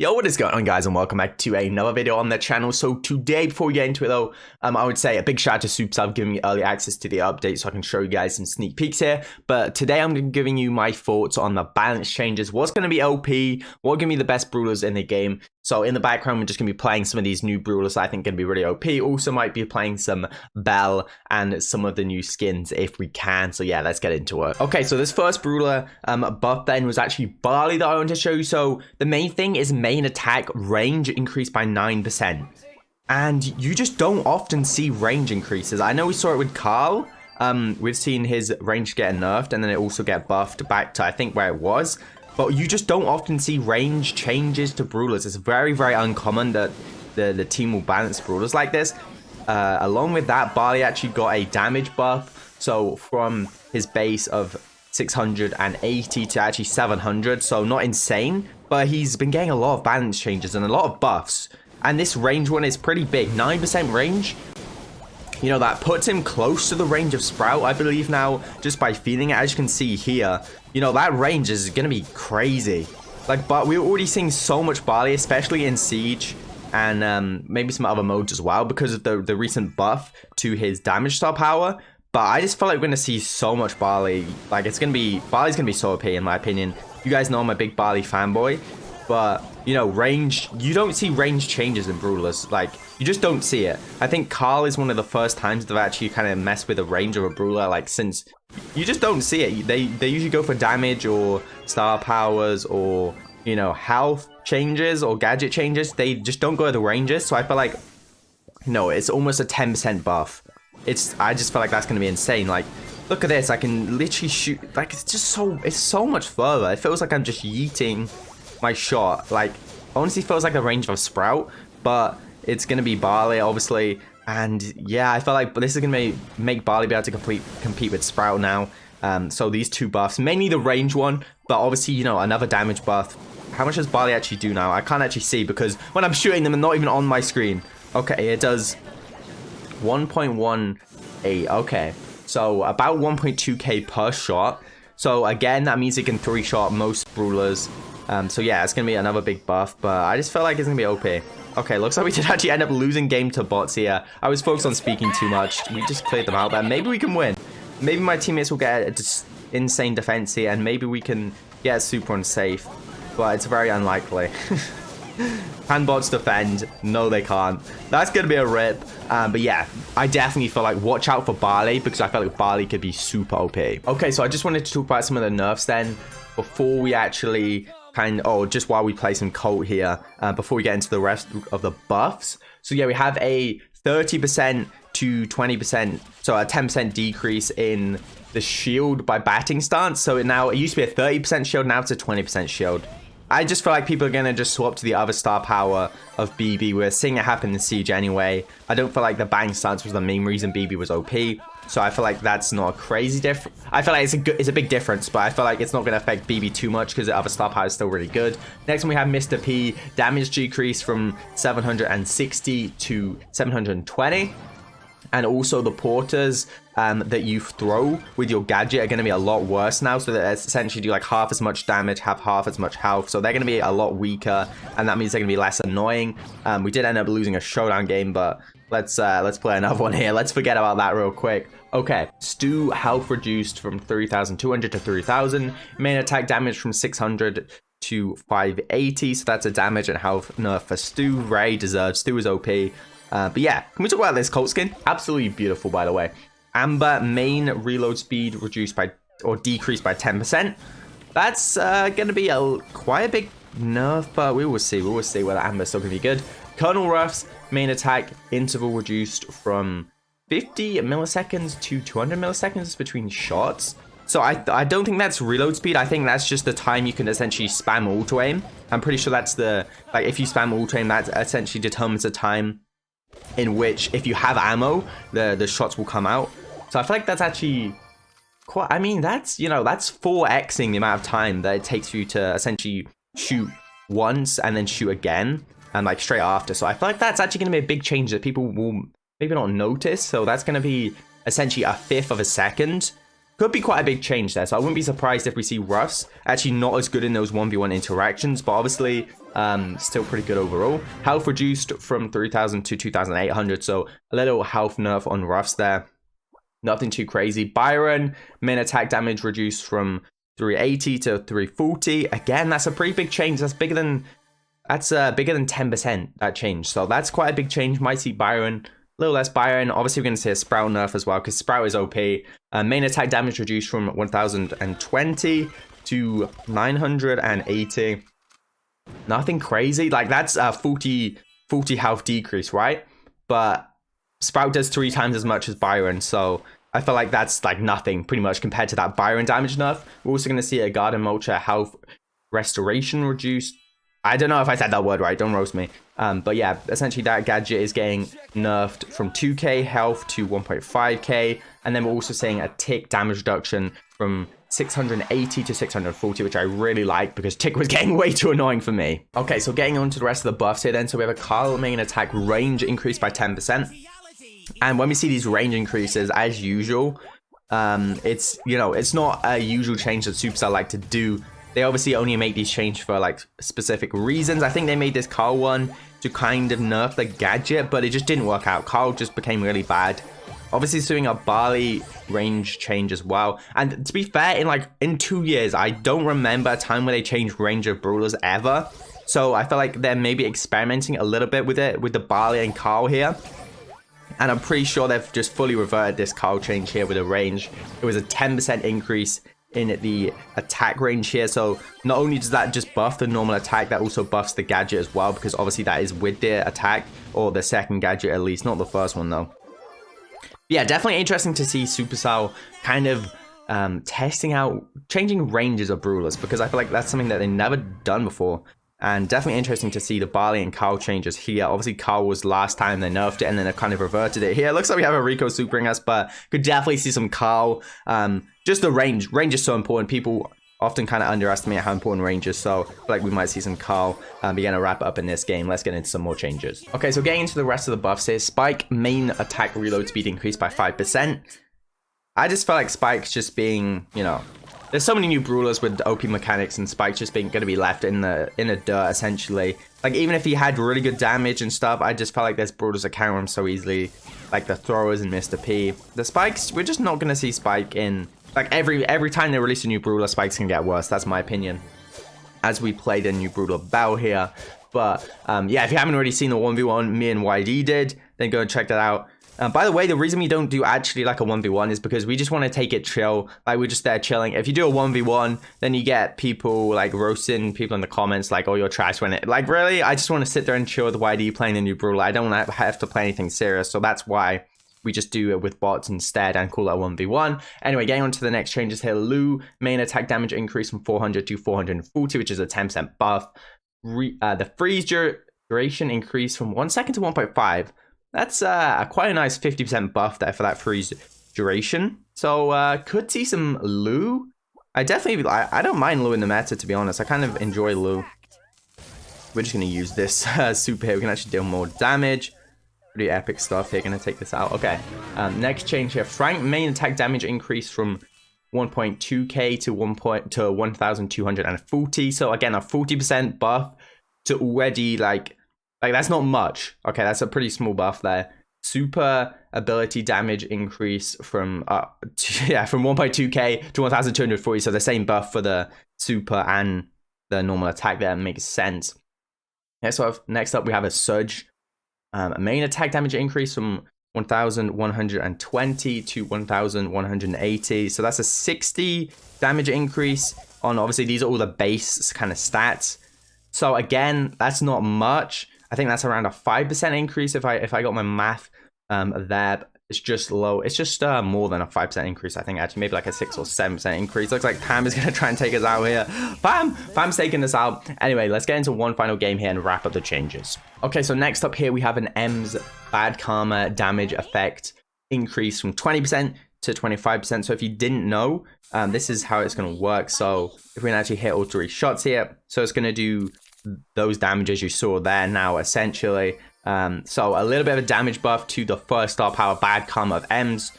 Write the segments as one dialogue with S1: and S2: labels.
S1: Yo, what is going on, guys, and welcome back to another video on the channel. So today, before we get into it though, I would say a big shout out to Supersub giving me early access to the update so I can show you guys some sneak peeks here. But today I'm giving you my thoughts on the balance changes, what's going to be OP, what are going to be the best brawlers in the game. So in the background, we're just going to be playing some of these new brawlers that I think are going to be really OP. Also might be playing some Bell and some of the new skins if we can. So yeah, let's get into it. Okay, so this first brawler buff then was actually Barley that I wanted to show you. So the main thing is main attack range increased by 9%. And you just don't often see range increases. I know we saw it with Carl. We've seen his range get nerfed and then it also get buffed back to I think where it was. But you just don't often see range changes to brawlers. It's very, very uncommon that the team will balance brawlers like this. Along with that, Barley actually got a damage buff. So from his base of 680 to actually 700. So not insane, but he's been getting a lot of balance changes and a lot of buffs. And this range one is pretty big, 9% range. You know, that puts him close to the range of Sprout, I believe now, just by feeling it. As you can see here, you know, that range is going to be crazy. Like, but we're already seeing so much Barley, especially in Siege and maybe some other modes as well, because of the recent buff to his damage star power. But I just feel like we're going to see so much Barley. Like, Barley's going to be so OP in my opinion. You guys know I'm a big Barley fanboy. But, you know, range, you don't see range changes in brawlers. Like, you just don't see it. I think Carl is one of the first times they've actually kind of messed with the range of a brawler. Like, since you just don't see it. They usually go for damage or star powers or, you know, health changes or gadget changes. They just don't go to the ranges. So I feel like, no, it's almost a 10% buff. I just feel like that's going to be insane. Like, look at this. I can literally shoot. Like, it's so much further. It feels like I'm just yeeting my shot. Like, honestly feels like the range of a Sprout, but it's gonna be Barley obviously. And yeah, I feel like this is gonna make Barley be able to compete with Sprout now. So these two buffs, mainly the range one, but obviously, you know, another damage buff. How much does Barley actually do now? I can't actually see because when I'm shooting them, they're not even on my screen. Okay, it does 1.18. okay, so about 1.2k per shot. So again, that means it can 3-shot most brawlers. So yeah, it's going to be another big buff, but I just feel like it's going to be OP. Okay, looks like we did actually end up losing game to bots here. I was focused on speaking too much. We just cleared them out, but maybe we can win. Maybe my teammates will get an insane defense here, and maybe we can get super unsafe, but it's very unlikely. Can bots defend? No, they can't. That's going to be a rip. But yeah, I definitely feel like watch out for Barley because I feel like Barley could be super OP. Okay, so I just wanted to talk about some of the nerfs then before we actually just while we play some Colt here, before we get into the rest of the buffs. So yeah, we have a 30% to 20%, so a 10% decrease in the shield by batting stance. So it used to be a 30% shield, now it's a 20% shield. I just feel like people are going to just swap to the other star power of BB. We're seeing it happen in Siege anyway. I don't feel like the batting stance was the main reason BB was OP. So I feel like that's not a crazy difference. I feel like it's a big difference, but I feel like it's not going to affect BB too much because the other star power is still really good. Next one we have Mr. P. Damage decrease from 760 to 720. And also the porters that you throw with your gadget are going to be a lot worse now. So that essentially do like half as much damage, have half as much health. So they're going to be a lot weaker. And that means they're going to be less annoying. We did end up losing a showdown game, but let's play another one here. Let's forget about that real quick. Okay, Stu health reduced from 3,200 to 3,000. Main attack damage from 600 to 580. So that's a damage and health nerf for Stu. Very deserved. Stu is OP. But yeah, can we talk about this Colt skin? Absolutely beautiful, by the way. Amber main reload speed reduced by or decreased by 10%. That's going to be quite a big nerf, but we will see. We will see whether Amber's still going to be good. Colonel Ruff's main attack interval reduced from 50 milliseconds to 200 milliseconds between shots. So I don't think that's reload speed. I think that's just the time you can essentially spam auto aim. I'm pretty sure that's like if you spam auto aim, that essentially determines the time in which if you have ammo, the shots will come out. So I feel like that's actually quite, I mean, that's, you know, that's 4xing the amount of time that it takes for you to essentially shoot once and then shoot again and like straight after. So I feel like that's actually going to be a big change that people will maybe not notice. So that's going to be essentially a fifth of a second could be quite a big change there. So I wouldn't be surprised if we see Ruffs actually not as good in those 1v1 interactions, but obviously still pretty good overall. Health reduced from 3,000 to 2,800, so a little health nerf on Ruffs there. Nothing too crazy. Byron, main attack damage reduced from 380 to 340. Again, that's a pretty big change. That's bigger than 10%, that change. So that's quite a big change. Might see Byron, a little less Byron. Obviously, we're going to see a Sprout nerf as well, because Sprout is OP. Main attack damage reduced from 1,020 to 980. Nothing crazy. Like, that's a 40 health decrease, right? But Sprout does 3 times as much as Byron, so I feel like that's like nothing pretty much compared to that Byron damage nerf. We're also going to see a Garden Mulcher health restoration reduced. I don't know if I said that word right, don't roast me. But yeah, essentially that gadget is getting nerfed from 2k health to 1.5k. And then we're also seeing a tick damage reduction from 680 to 640, which I really like because tick was getting way too annoying for me. Okay, so getting on to the rest of the buffs here then. So we have a Carl main attack range increased by 10%. And when we see these range increases, as usual, it's, you know, it's not a usual change that Supercell like to do. They obviously only make these changes for like specific reasons. I think they made this Carl one to kind of nerf the gadget, but it just didn't work out. Carl just became really bad. Obviously, it's doing a Barley range change as well. And to be fair, in 2 years, I don't remember a time where they changed range of brawlers ever. So I feel like they're maybe experimenting a little bit with it, with the Barley and Carl here. And I'm pretty sure they've just fully reverted this Carl change here with a range. It was a 10% increase in the attack range here. So not only does that just buff the normal attack, that also buffs the gadget as well, because obviously that is with the attack, or the second gadget at least, not the first one though. Yeah, definitely interesting to see Supercell kind of testing out changing ranges of brawlers, because I feel like that's something that they've never done before. And definitely interesting to see the Barley and Carl changes here. Obviously, Carl was last time they nerfed it, and then they kind of reverted it here. Looks like we have a Rico supering us, but could definitely see some Carl. Just the range. Range is so important. People often kind of underestimate how important range is, so I feel like we might see some Carl. Begin to wrap it up in this game. Let's get into some more changes. Okay, so getting into the rest of the buffs here. Spike main attack reload speed increased by 5%. I just felt like Spike's just being, you know, there's so many new brawlers with OP mechanics, and Spike just being going to be left in the dirt, essentially. Like, even if he had really good damage and stuff, I just felt like there's brawlers that counter him so easily. Like the throwers and Mr. P. The Spikes, we're just not going to see Spike in... Like, every time they release a new brawler, Spike's can get worse. That's my opinion. As we played a new brawler Bell here. But, yeah, if you haven't already seen the 1v1 me and YD did, then go and check that out. By the way, the reason we don't do actually like a 1v1 is because we just want to take it chill. Like, we're just there chilling. If you do a 1v1, then you get people like roasting people in the comments like, oh, you're trash when it... Like, really? I just want to sit there and chill with YD playing the new brawler. I don't have to play anything serious. So that's why we just do it with bots instead and call it a 1v1. Anyway, getting on to the next changes here. Lou, main attack damage increase from 400 to 440, which is a 10% buff. The freeze duration increase from 1 second to 1.5. That's quite a nice 50% buff there for that freeze duration. So could see some Lou. I don't mind Lou in the meta, to be honest. I kind of enjoy Lou. We're just going to use this super here. We can actually deal more damage. Pretty epic stuff here. Going to take this out. Okay. Next change here. Frank main attack damage increase from 1.2k to 1,240. So again, a 40% buff to already like that's not much. Okay, that's a pretty small buff there. Super ability damage increase from from 1.2k to 1,240. So the same buff for the super and the normal attack there. Makes sense. Okay, so next up we have a Surge. A main attack damage increase from 1,120 to 1,180. So that's a 60 damage increase on, obviously these are all the base kind of stats. So again, that's not much. I think that's around a 5% increase if I got my math there. It's just low. It's just more than a 5% increase. I think actually maybe like a 6 or 7% increase. Looks like Pam is going to try and take us out here. Pam's taking this out. Anyway, let's get into one final game here and wrap up the changes. Okay, so next up here we have an M's bad karma damage effect increase from 20% to 25%. So if you didn't know, this is how it's going to work. So if we can actually hit all 3 shots here, so it's going to do those damages you saw there now, essentially. So a little bit of a damage buff to the first star power bad karma of M's,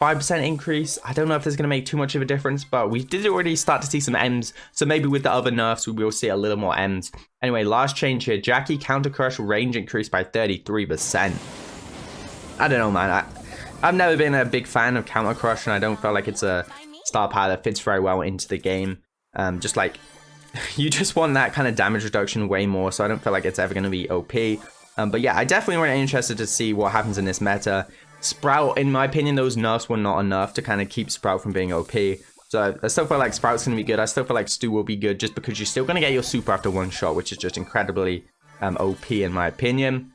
S1: 5% increase. I don't know if there's going to make too much of a difference, but we did already start to see some M's. So maybe with the other nerfs, we will see a little more M's. Anyway, last change here. Jackie Counter Crush range increased by 33%. I don't know, man. I've never been a big fan of Counter Crush, and I don't feel like it's a star power that fits very well into the game. Just like, you just want that kind of damage reduction way more, so I don't feel like it's ever going to be OP. But yeah, I definitely really interested to see what happens in this meta. Sprout, in my opinion, those nerfs were not enough to kind of keep Sprout from being OP. So I still feel like Sprout's going to be good. I still feel like Stu will be good just because you're still going to get your super after one shot, which is just incredibly OP in my opinion.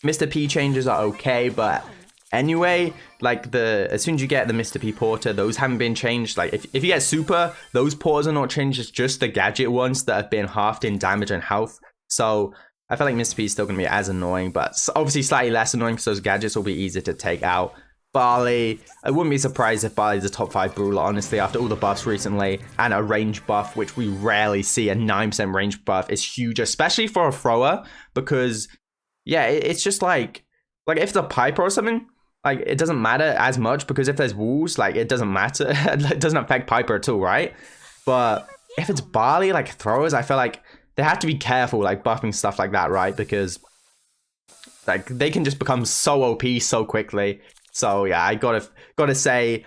S1: Mr. P changes are okay, but anyway, like as soon as you get the Mr. P Porter, those haven't been changed. Like if you get super, those porters are not changed. It's just the gadget ones that have been halved in damage and health. So I feel like Mr. P is still going to be as annoying, but obviously slightly less annoying because those gadgets will be easier to take out. Barley, I wouldn't be surprised if Barley's a top 5 brawler, honestly, after all the buffs recently, and a range buff, which we rarely see. A 9% range buff is huge, especially for a thrower, because, yeah, it's just like if it's a Piper or something, like, it doesn't matter as much, because if there's walls, like, it doesn't matter. It doesn't affect Piper at all, right? But if it's Barley, like, throwers, I feel like they have to be careful, like, buffing stuff like that, right? Because, like, they can just become so OP so quickly. So, yeah, I gotta say,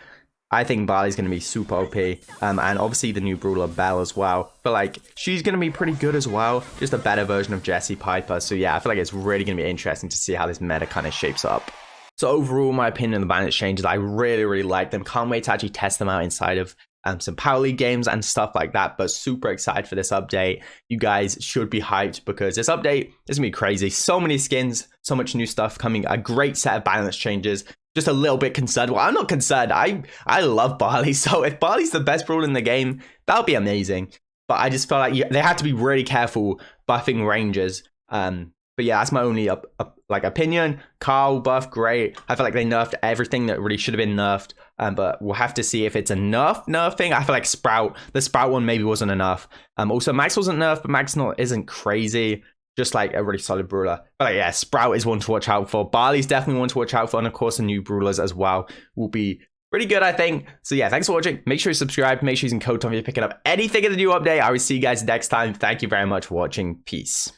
S1: I think Barley's gonna be super OP. And obviously the new brawler Belle as well. But, like, she's gonna be pretty good as well. Just a better version of Jessie Piper. So, yeah, I feel like it's really gonna be interesting to see how this meta kind of shapes up. So, overall, my opinion on the balance changes, I really, really like them. Can't wait to actually test them out inside of some Power League games and stuff like that, but super excited for this update. You guys should be hyped because this update is gonna be crazy. So many skins, so much new stuff coming, a great set of balance changes. Just a little bit concerned. Well, I'm not concerned. I love Barley, so if Barley's the best brawler in the game, that'll be amazing. But I just feel like they have to be really careful buffing ranges. But yeah, that's my only opinion. Carl buff, great. I feel like they nerfed everything that really should have been nerfed. But we'll have to see if it's enough nerfing. I feel like the Sprout one maybe wasn't enough. Also, Max wasn't nerfed, but Max isn't crazy. Just like a really solid brawler. But like, yeah, Sprout is one to watch out for. Barley's definitely one to watch out for. And of course, the new brawlers as well will be pretty good, I think. So yeah, thanks for watching. Make sure you subscribe. Make sure you're using code Tom if you're picking up anything in the new update. I will see you guys next time. Thank you very much for watching. Peace.